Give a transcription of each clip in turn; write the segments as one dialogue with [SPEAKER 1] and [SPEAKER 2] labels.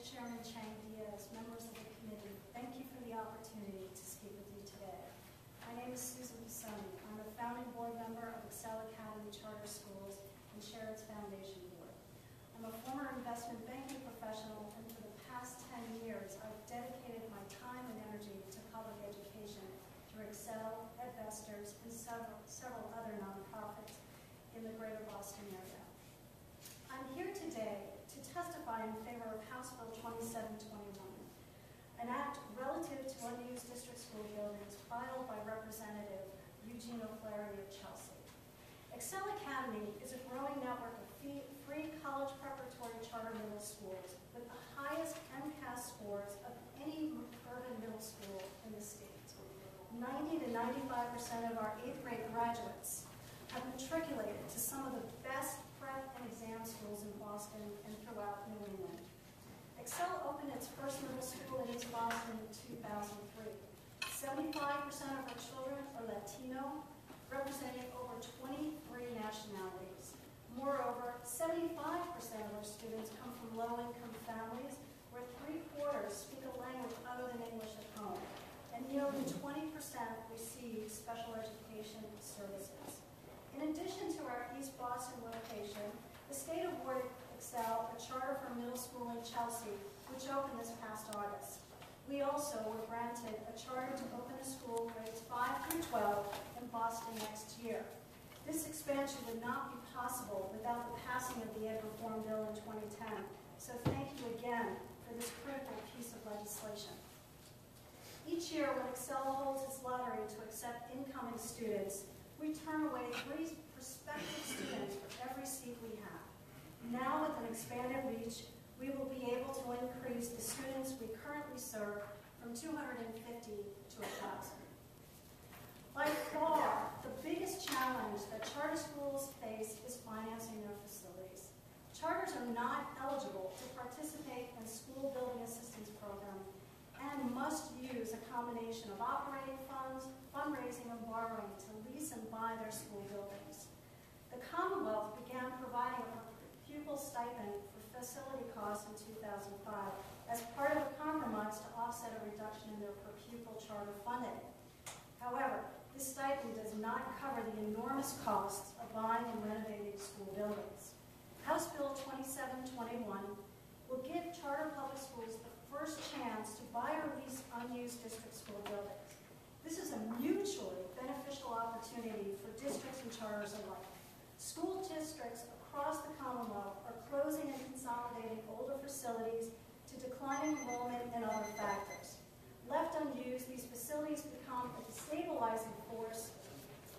[SPEAKER 1] Chairman Chang Diaz, members of the committee, thank you for the opportunity to speak with you today. My name is Susan Passoni. I'm a founding board member of Excel Academy Charter Schools and chair its foundation board. I'm a former investment banking professional, and for the past 10 years, I've dedicated my time and energy to public education through Excel, Investors, and several other nonprofits in the greater Boston area. I'm here today to testify in favor of House Bill 2721, an act relative to unused district school buildings filed by Representative Eugene O'Flaherty of Chelsea. Excel Academy is a growing network of free college preparatory charter middle schools with the highest MCAS scores of any urban middle school in the state. 90 to 95% of our 8th grade graduates have matriculated to some of the best prep and exam schools in Boston and throughout New England. Excel opened its first middle school in East Boston in 2003. 75% of our children are Latino, representing over 23 nationalities. Moreover, 75% of our students come from low-income families where 3/4 speak a language other than English at home, and nearly 20% receive special education services. In addition to our East Boston location, the state awarded Excel a charter for middle school in Chelsea, which opened this past August. We also were granted a charter to open a school grades 5 through 12 in Boston next year. This expansion would not be possible without the passing of the Ed Reform Bill in 2010, so thank you again for this critical piece of legislation. Each year when Excel holds its lottery to accept incoming students, we turn away 3 prospective students for every seat we have. Now with an expanded reach, we will be able to increase the students we currently serve from 250 to 1,000. By far, the biggest challenge that charter schools face is financing their facilities. Charters are not eligible to participate in school building assistance program and must use a combination of operating funds, fundraising, and borrowing to lease and buy their school buildings. The Commonwealth began providing a pupil stipend for facility costs in 2005 as part of a compromise to offset a reduction in their per pupil charter funding. However, this stipend does not cover the enormous costs of buying and renovating school buildings. House Bill 2721 will give charter public schools the first chance to buy or lease unused district school buildings. This is a mutually beneficial opportunity for districts and charters alike. School districts across the Commonwealth are closing and consolidating older facilities to declining enrollment and other factors. Left unused, these facilities become a destabilizing force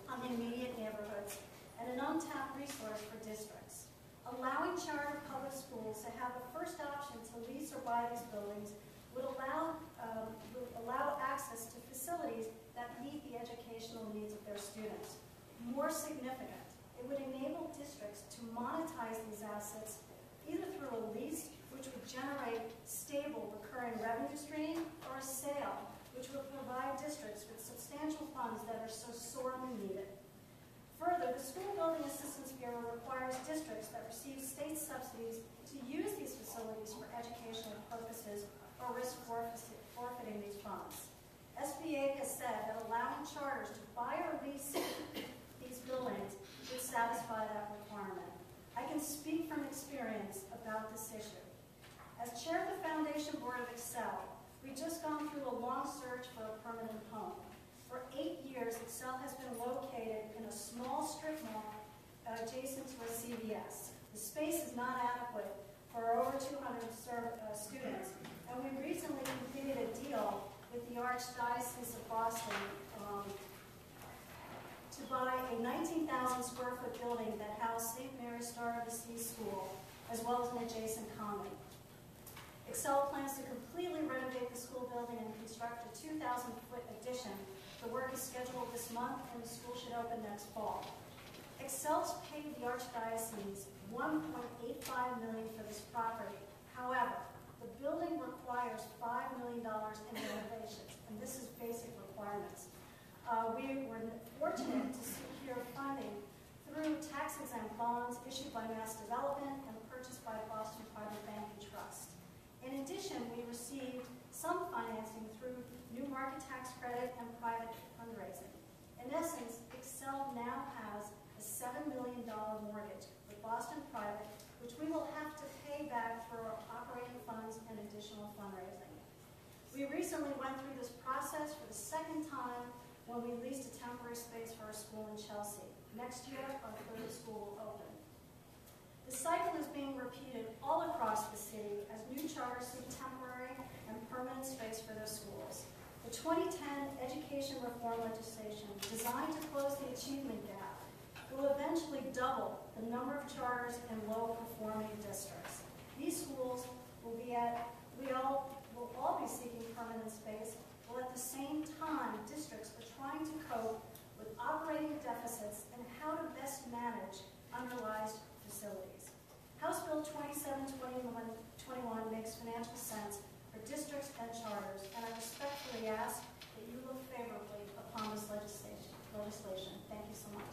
[SPEAKER 1] on the immediate neighborhoods and an untapped resource for districts. Allowing charter public schools to have a first option to lease or buy these buildings would allow access to facilities that meet the educational needs of their students. More significant, it would enable districts to monetize these assets either through a lease, which would generate stable recurring revenue stream, or a sale, which would provide districts with substantial funds that are so sorely needed. Further, the School Building Assistance Bureau requires districts that receive state subsidies to use these facilities for educational purposes or risk forfeiting these funds. SBA has said that allowing charters to buy or lease these buildings would satisfy that requirement. I can speak from experience about this issue. As chair of the Foundation Board of Excel, we've just gone through a long search for a permanent home. For 8 years, Excel has been located in a small strip mall adjacent to a CVS. The space is not adequate for over 200 students, and we recently completed a deal with the Archdiocese of Boston to buy a 19,000 square foot building that housed St. Mary's Star of the Sea School, as well as an adjacent convent. Excel plans to completely renovate the school building and construct a 2,000-foot addition. The work is scheduled this month, and the school should open next fall. Excel's paid the Archdiocese $1.85 million for this property. However, the building requires $5 million in renovations, and this is basic requirements. We were fortunate to secure funding through tax-exempt bonds issued by Mass Development and purchased by Boston Private Banking Trust. In addition market tax credit, and private fundraising. In essence, Excel now has a $7 million mortgage with Boston Private, which we will have to pay back through our operating funds and additional fundraising. We recently went through this process for the second time when we leased a temporary space for our school in Chelsea. Next year, our third school will open. The cycle is being repeated all across the city as new charters seek temporary and permanent space for their schools. The 2010 education reform legislation, designed to close the achievement gap, will eventually double the number of charters in low-performing districts. These schools will all be seeking permanent space, while at the same time, districts are trying to cope with operating deficits and how to best manage underutilized facilities. House Bill 2721 makes financial sense for districts and charters, and I respectfully ask that you look favorably upon this legislation. Thank you so much.